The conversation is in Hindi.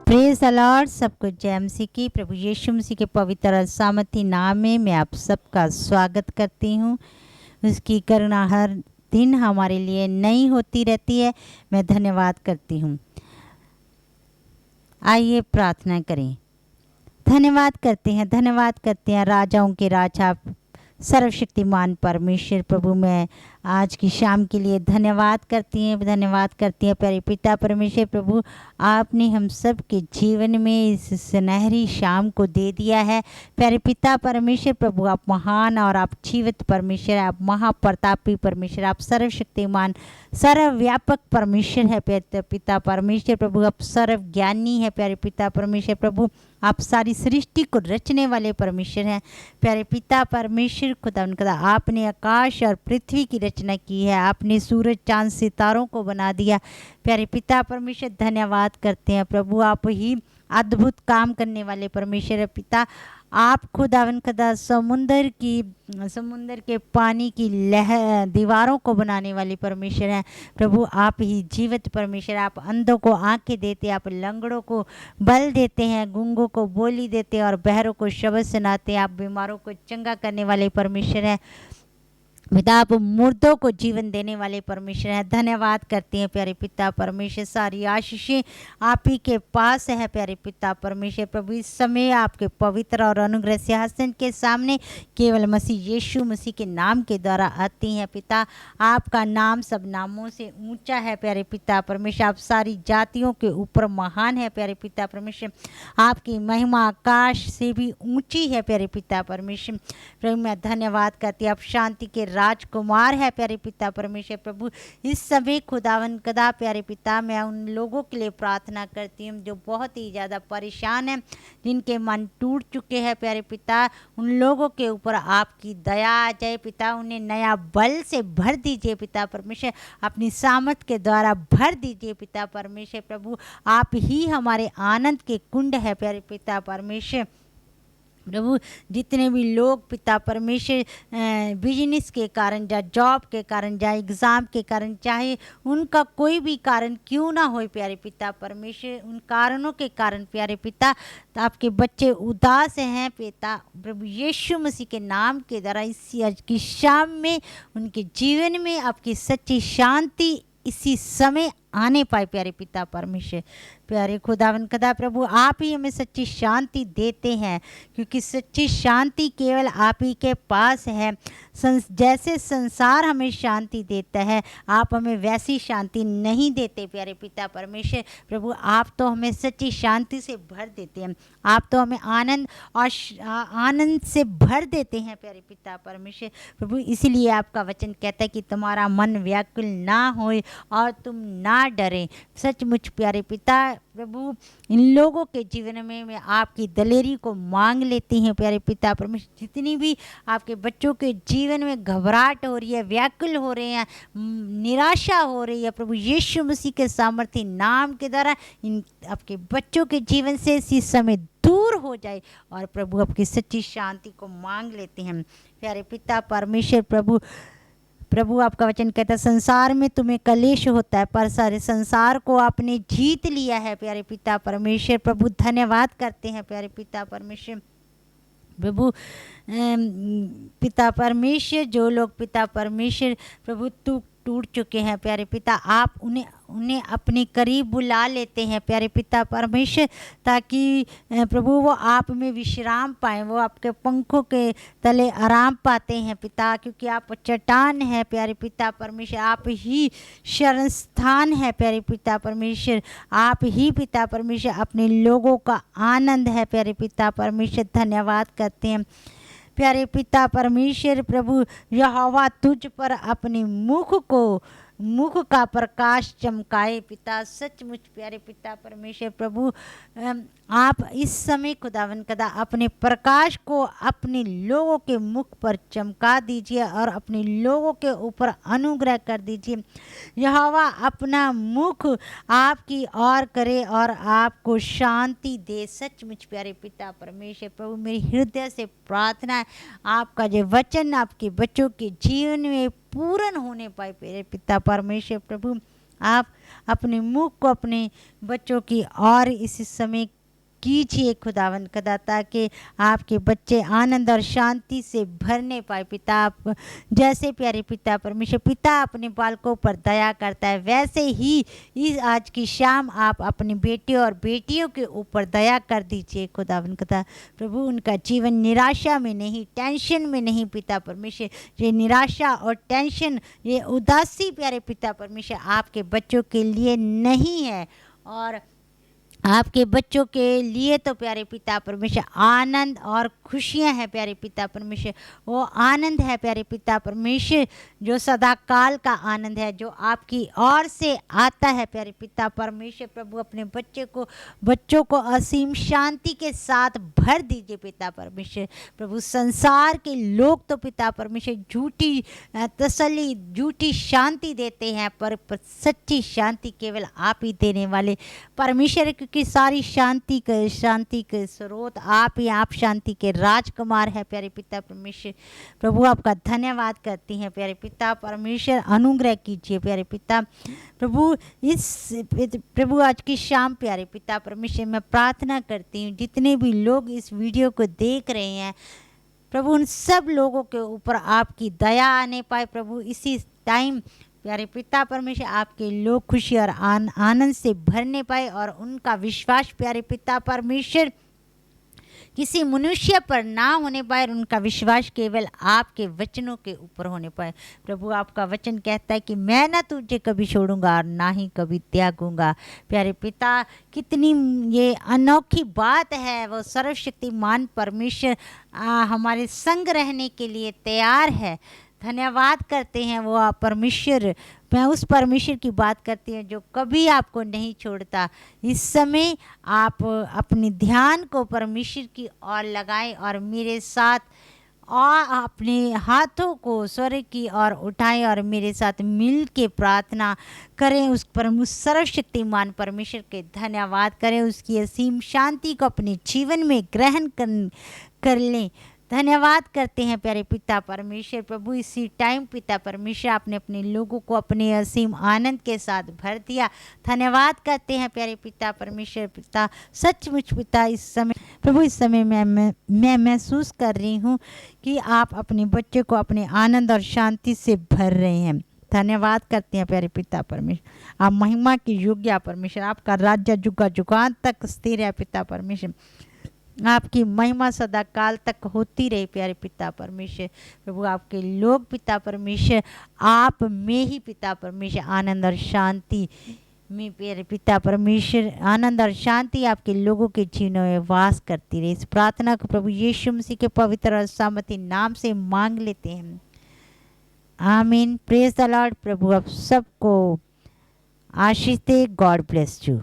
Praise the Lord. सबको जय मसीह की। प्रभु यीशु मसीह के पवित्र और सामर्थी नाम में मैं आप सबका स्वागत करती हूँ। उसकी करुणा हर दिन हमारे लिए नई होती रहती है। मैं धन्यवाद करती हूँ। आइए प्रार्थना करें। धन्यवाद करते हैं राजाओं के राजा सर्वशक्तिमान परमेश्वर प्रभु। मैं आज की शाम के लिए धन्यवाद करती हैं प्यारे पिता परमेश्वर प्रभु। आपने हम सब के जीवन में इस सुनहरी शाम को दे दिया है प्यारे पिता परमेश्वर प्रभु। आप महान और आप जीवित परमेश्वर, आप महाप्रतापी परमेश्वर, आप सर्वशक्तिमान सर्वव्यापक परमेश्वर है प्यारे पिता परमेश्वर प्रभु। आप सर्वज्ञानी है प्यारे पिता परमेश्वर प्रभु। आप सारी सृष्टि को रचने वाले परमेश्वर हैं प्यारे पिता परमेश्वर। खुदा आपने आकाश और पृथ्वी की रचना की है। आपने सूरज चांद सितारों को बना दिया प्यारे पिता परमेश्वर। धन्यवाद करते हैं प्रभु। आप ही अद्भुत काम करने वाले परमेश्वर है पिता। आप खुदा समुंदर के पानी की दीवारों को बनाने वाले परमेश्वर हैं प्रभु। आप ही जीवित परमेश्वर। आप अंधों को आंखें देते, आप लंगड़ों को बल देते हैं, गूंगों को बोली देते और बहरों को शब्द सुनाते हैं। आप बीमारों को चंगा करने वाले परमेश्वर हैं पिता। आप मुर्दों को जीवन देने वाले परमेश्वर हैं। धन्यवाद करते हैं प्यारे पिता परमेश्वर। सारी आशीषें आप ही के पास है प्यारे पिता परमेश्वर प्रभु। इस समय आपके पवित्र और अनुग्रह सिंहासन के सामने केवल मसीह यीशु मसीह के नाम के द्वारा आती हैं पिता। आपका नाम सब नामों से ऊंचा है प्यारे पिता परमेश्वर। आप सारी जातियों के ऊपर महान है प्यारे पिता परमेश्वर। आपकी महिमा आकाश से भी ऊंची है प्यारे पिता परमेश्वर प्रभु। मैं धन्यवाद करती हूँ। आप शांति के राजकुमार है प्यारे पिता परमेश्वर प्रभु। इस समय खुदावन कदा प्यारे पिता मैं उन लोगों के लिए प्रार्थना करती हूँ जो बहुत ही ज़्यादा परेशान हैं, जिनके मन टूट चुके हैं प्यारे पिता। उन लोगों के ऊपर आपकी दया आ जाए पिता। उन्हें नया बल से भर दीजिए पिता परमेश्वर। अपनी सामर्थ के द्वारा भर दीजिए पिता परमेश्वर प्रभु। आप ही हमारे आनंद के कुंड है प्यारे पिता परमेश्वर प्रभु। जितने भी लोग पिता परमेश्वर बिजनेस के कारण, या जॉब के कारण, या एग्ज़ाम के कारण, चाहे उनका कोई भी कारण क्यों ना हो प्यारे पिता परमेश्वर, उन कारणों के कारण प्यारे पिता तो आपके बच्चे उदास हैं पिता प्रभु यीशु मसीह के नाम के द्वारा इसी आज की शाम में उनके जीवन में आपकी सच्ची शांति इसी समय आने पाए प्यारे पिता परमेश्वर। प्यारे खुदावन कदा प्रभु आप ही हमें सच्ची शांति देते हैं, क्योंकि सच्ची शांति केवल आप ही के पास है। जैसे संसार हमें शांति देता है, आप हमें वैसी शांति नहीं देते प्यारे पिता परमेश्वर प्रभु। आप तो हमें सच्ची शांति से भर देते हैं। आप तो हमें आनंद और आनंद से भर देते हैं प्यारे पिता परमेश्वर प्रभु। इसीलिए आपका वचन कहता है कि तुम्हारा मन व्याकुल ना होए और तुम ना डरे। सचमुच प्यारे पिता प्रभु इन लोगों के जीवन में मैं आपकी दलेरी को मांग लेती हैं प्यारे पिता परमेश्वर। जितनी भी आपके बच्चों के जीवन में घबराहट हो रही है, व्याकुल हो रहे हैं, निराशा हो रही है प्रभु यीशु मसीह के सामर्थी नाम के द्वारा इन आपके बच्चों के जीवन से इसी समय दूर हो जाए और प्रभु आपकी सच्ची शांति को मांग लेते हैं प्यारे पिता परमेश्वर प्रभु। प्रभु आपका वचन कहता है संसार में तुम्हें कलेश होता है, पर सारे संसार को आपने जीत लिया है प्यारे पिता परमेश्वर प्रभु। धन्यवाद करते हैं प्यारे पिता परमेश्वर प्रभु। पिता परमेश्वर जो लोग पिता परमेश्वर प्रभु टूट चुके हैं प्यारे पिता, आप उन्हें अपने करीब बुला लेते हैं प्यारे पिता परमेश्वर, ताकि प्रभु वो आप में विश्राम पाएँ, वो आपके पंखों के तले आराम पाते हैं पिता। क्योंकि आप चट्टान है प्यारे पिता परमेश्वर, आप ही शरण स्थान है प्यारे पिता परमेश्वर। आप ही पिता परमेश्वर अपने लोगों का आनंद है प्यारे पिता परमेश्वर। धन्यवाद करते हैं प्यारे पिता परमेश्वर प्रभु। यहोवा तुझ पर अपने मुख का प्रकाश चमकाए पिता। सचमुच प्यारे पिता परमेश्वर प्रभु आप इस समय खुदावन कदा अपने प्रकाश को अपने लोगों के मुख पर चमका दीजिए और अपने लोगों के ऊपर अनुग्रह कर दीजिए। यहोवा अपना मुख आपकी ओर करे और आपको शांति दे। सचमुच प्यारे पिता परमेश्वर प्रभु मेरी हृदय से प्रार्थना है आपका जो वचन आपके बच्चों के जीवन में पूर्ण होने पाए प्यारे पिता परमेश्वर प्रभु। आप अपने मुख को अपने बच्चों की और इस समय कीजिए खुदावन खुदा, ताकि आपके बच्चे आनंद और शांति से भरने पाए पिता। आप जैसे प्यारे पिता परमेश्वर पिता अपने बालकों पर दया करता है, वैसे ही इस आज की शाम आप अपने बेटे और बेटियों के ऊपर दया कर दीजिए खुदावन खुदा। प्रभु उनका जीवन निराशा में नहीं, टेंशन में नहीं पिता परमेश्वर। ये निराशा और टेंशन, ये उदासी प्यारे पिता परमेश्वर आपके बच्चों के लिए नहीं है। और आपके बच्चों के लिए तो प्यारे पिता परमेश्वर आनंद और खुशियां हैं प्यारे पिता परमेश्वर। वो आनंद है प्यारे पिता परमेश्वर जो सदा काल का आनंद है, जो आपकी ओर से आता है प्यारे पिता परमेश्वर। प्रभु अपने बच्चों को असीम शांति के साथ भर दीजिए पिता परमेश्वर। प्रभु संसार के लोग तो पिता परमेश्वर झूठी तसल्ली, झूठी शांति देते हैं, पर सच्ची शांति केवल आप ही देने वाले परमेश्वर, क्योंकि सारी शांति के स्रोत आप ही, आप शांति के राजकुमार है प्यारे पिता परमेश्वर। प्रभु आपका धन्यवाद करती हैं प्यारे पिता परमेश्वर। अनुग्रह कीजिए प्यारे पिता प्रभु आज की शाम प्यारे पिता परमेश्वर मैं प्रार्थना करती हूँ जितने भी लोग इस वीडियो को देख रहे हैं प्रभु, उन सब लोगों के ऊपर आपकी दया आने पाए प्रभु। इसी टाइम प्यारे पिता परमेश्वर आपके लोग खुशी और आनंद से भरने पाए, और उनका विश्वास प्यारे पिता परमेश्वर किसी मनुष्य पर ना होने पाए, उनका विश्वास केवल आपके वचनों के ऊपर होने पाए। प्रभु आपका वचन कहता है कि मैं ना तुझे कभी छोड़ूंगा और ना ही कभी त्यागूंगा। प्यारे पिता कितनी ये अनोखी बात है, वो सर्वशक्तिमान परमेश्वर हमारे संग रहने के लिए तैयार है। धन्यवाद करते हैं वो आप परमेश्वर। मैं उस परमेश्वर की बात करती हूँ जो कभी आपको नहीं छोड़ता। इस समय आप अपने ध्यान को परमेश्वर की ओर लगाएं और मेरे साथ और अपने हाथों को स्वर्ग की ओर उठाएं और मेरे साथ मिल के प्रार्थना करें। उस सर्वशक्तिमान परमेश्वर के धन्यवाद करें, उसकी असीम शांति को अपने जीवन में ग्रहण कर लें। धन्यवाद करते हैं प्यारे पिता परमेश्वर। प्रभु इसी टाइम पिता परमेश्वर आपने अपने लोगों को अपने असीम आनंद के साथ भर दिया। धन्यवाद करते हैं प्यारे पिता परमेश्वर। पिता सचमुच पिता इस समय प्रभु इस समय मैं महसूस कर रही हूँ कि आप अपने बच्चे को अपने आनंद और शांति से भर रहे हैं। धन्यवाद करते हैं प्यारे पिता परमेश्वर। आप महिमा की योग्य परमेश्वर, आपका राज्य जुगा जुगान तक स्थिर है पिता परमेश्वर। आपकी महिमा सदा काल तक होती रहे प्यारे पिता परमेश्वर। प्रभु आपके लोग पिता परमेश्वर आप में ही पिता परमेश्वर आनंद और शांति में प्यारे पिता परमेश्वर आनंद और शांति आपके लोगों के जीवनों में वास करती रहे। इस प्रार्थना को प्रभु यीशु मसीह के पवित्र और सामर्थी नाम से मांग लेते हैं, आमीन। Praise the Lord. प्रभु आप सबको आशीष दे। God bless you.